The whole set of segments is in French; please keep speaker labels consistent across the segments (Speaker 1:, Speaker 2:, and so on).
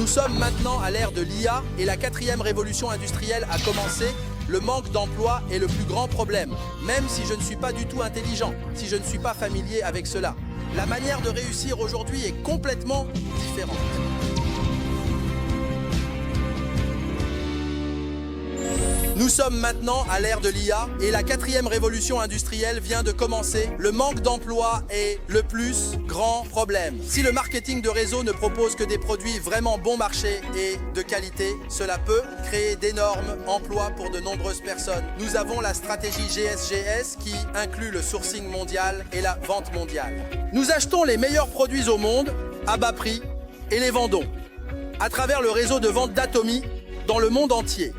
Speaker 1: Nous sommes maintenant à l'ère de l'IA et la 4e révolution industrielle a commencé. Le manque d'emploi est le plus grand problème, même si je ne suis pas du tout intelligent, si je ne suis pas familier avec cela. La manière de réussir aujourd'hui est complètement différente. Nous sommes maintenant à l'ère de l'IA et la 4e révolution industrielle vient de commencer. Le manque d'emploi est le plus grand problème. Si le marketing de réseau ne propose que des produits vraiment bon marché et de qualité, cela peut créer d'énormes emplois pour de nombreuses personnes. Nous avons la stratégie GSGS qui inclut le sourcing mondial et la vente mondiale. Nous achetons les meilleurs produits au monde à bas prix et les vendons à travers le réseau de vente d'Atomy dans le monde entier.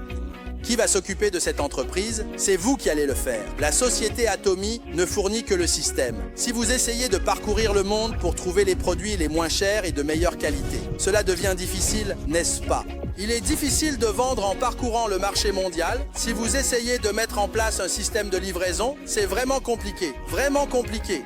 Speaker 1: Qui va s'occuper de cette entreprise? C'est vous qui allez le faire. La société Atomy ne fournit que le système. Si vous essayez de parcourir le monde pour trouver les produits les moins chers et de meilleure qualité, cela devient difficile, n'est-ce pas? Il est difficile de vendre en parcourant le marché mondial. Si vous essayez de mettre en place un système de livraison, c'est vraiment compliqué. Vraiment compliqué.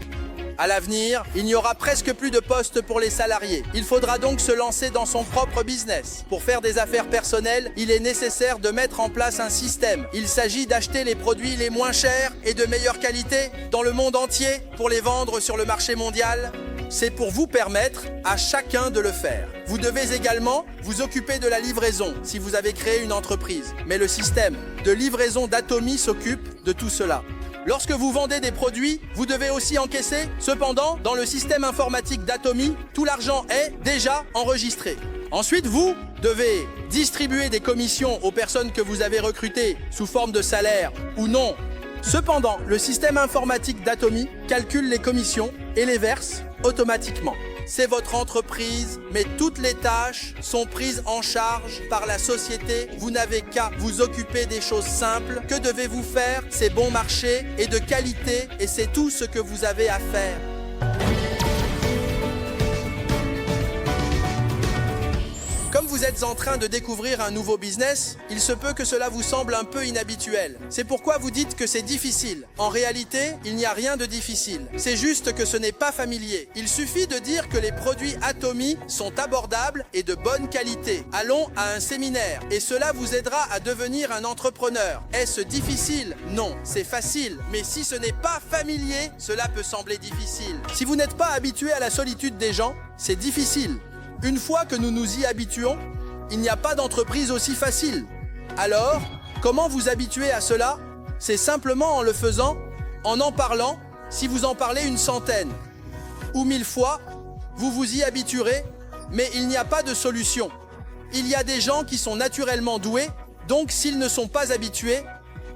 Speaker 1: À l'avenir, il n'y aura presque plus de postes pour les salariés. Il faudra donc se lancer dans son propre business. Pour faire des affaires personnelles, il est nécessaire de mettre en place un système. Il s'agit d'acheter les produits les moins chers et de meilleure qualité dans le monde entier pour les vendre sur le marché mondial. C'est pour vous permettre à chacun de le faire. Vous devez également vous occuper de la livraison si vous avez créé une entreprise. Mais le système de livraison d'Atomy s'occupe de tout cela. Lorsque vous vendez des produits, vous devez aussi encaisser. Cependant, dans le système informatique d'Atomy, tout l'argent est déjà enregistré. Ensuite, vous devez distribuer des commissions aux personnes que vous avez recrutées sous forme de salaire ou non. Cependant, le système informatique d'Atomy calcule les commissions et les verse automatiquement. C'est votre entreprise, mais toutes les tâches sont prises en charge par la société. Vous n'avez qu'à vous occuper des choses simples. Que devez-vous faire? C'est bon marché et de qualité, et c'est tout ce que vous avez à faire. Comme vous êtes en train de découvrir un nouveau business, il se peut que cela vous semble un peu inhabituel. C'est pourquoi vous dites que c'est difficile. En réalité, il n'y a rien de difficile. C'est juste que ce n'est pas familier. Il suffit de dire que les produits Atomy sont abordables et de bonne qualité. Allons à un séminaire et cela vous aidera à devenir un entrepreneur. Est-ce difficile? Non, c'est facile. Mais si ce n'est pas familier, cela peut sembler difficile. Si vous n'êtes pas habitué à la solitude des gens, c'est difficile. Une fois que nous nous y habituons, il n'y a pas d'entreprise aussi facile. Alors, comment vous habituer à cela? C'est simplement en le faisant, en parlant. Si vous en parlez une centaine ou 1000 fois, vous vous y habituerez, mais il n'y a pas de solution. Il y a des gens qui sont naturellement doués, donc s'ils ne sont pas habitués,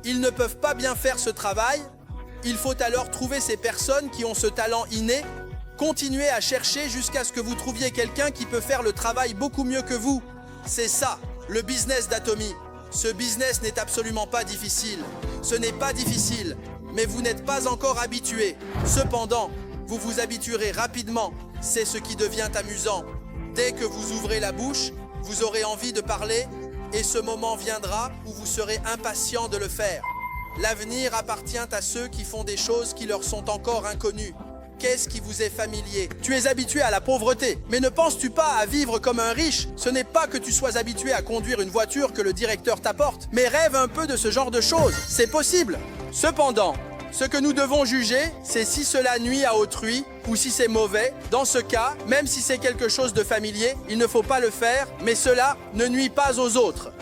Speaker 1: ils ne peuvent pas bien faire ce travail. Il faut alors trouver ces personnes qui ont ce talent inné. Continuez à chercher jusqu'à ce que vous trouviez quelqu'un qui peut faire le travail beaucoup mieux que vous. C'est ça, le business d'Atomy. Ce business n'est absolument pas difficile. Ce n'est pas difficile, mais vous n'êtes pas encore habitué. Cependant, vous vous habituerez rapidement. C'est ce qui devient amusant. Dès que vous ouvrez la bouche, vous aurez envie de parler et ce moment viendra où vous serez impatient de le faire. L'avenir appartient à ceux qui font des choses qui leur sont encore inconnues. Qu'est-ce qui vous est familier? Tu es habitué à la pauvreté, mais ne penses-tu pas à vivre comme un riche? Ce n'est pas que tu sois habitué à conduire une voiture que le directeur t'apporte, mais rêve un peu de ce genre de choses. C'est possible. Cependant, ce que nous devons juger, c'est si cela nuit à autrui ou si c'est mauvais. Dans ce cas, même si c'est quelque chose de familier, il ne faut pas le faire, mais cela ne nuit pas aux autres.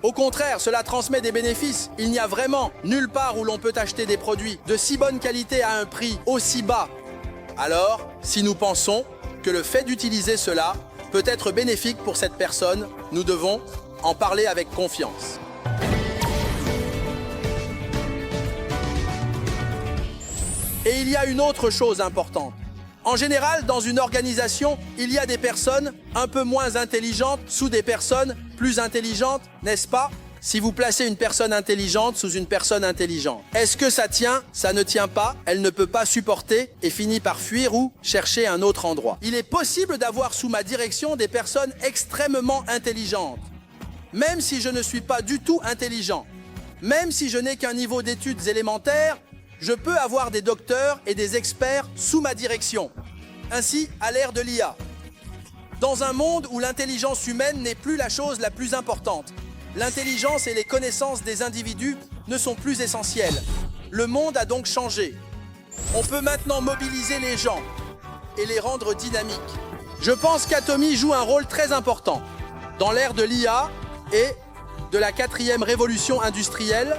Speaker 1: Au contraire, cela transmet des bénéfices. Il n'y a vraiment nulle part où l'on peut acheter des produits de si bonne qualité à un prix aussi bas. Alors, si nous pensons que le fait d'utiliser cela peut être bénéfique pour cette personne, nous devons en parler avec confiance. Et il y a une autre chose importante. En général, dans une organisation, il y a des personnes un peu moins intelligentes sous des personnes plus intelligentes, n'est-ce pas? Si vous placez une personne intelligente sous une personne intelligente, est-ce que ça tient? Ça ne tient pas, elle ne peut pas supporter et finit par fuir ou chercher un autre endroit. Il est possible d'avoir sous ma direction des personnes extrêmement intelligentes. Même si je ne suis pas du tout intelligent, même si je n'ai qu'un niveau d'études élémentaires, je peux avoir des docteurs et des experts sous ma direction. Ainsi, à l'ère de l'IA, Dans un monde où l'intelligence humaine n'est plus la chose la plus importante, l'intelligence et les connaissances des individus ne sont plus essentielles. Le monde a donc changé. On peut maintenant mobiliser les gens et les rendre dynamiques. Je pense qu'Atomy joue un rôle très important dans l'ère de l'IA et de la 4e révolution industrielle.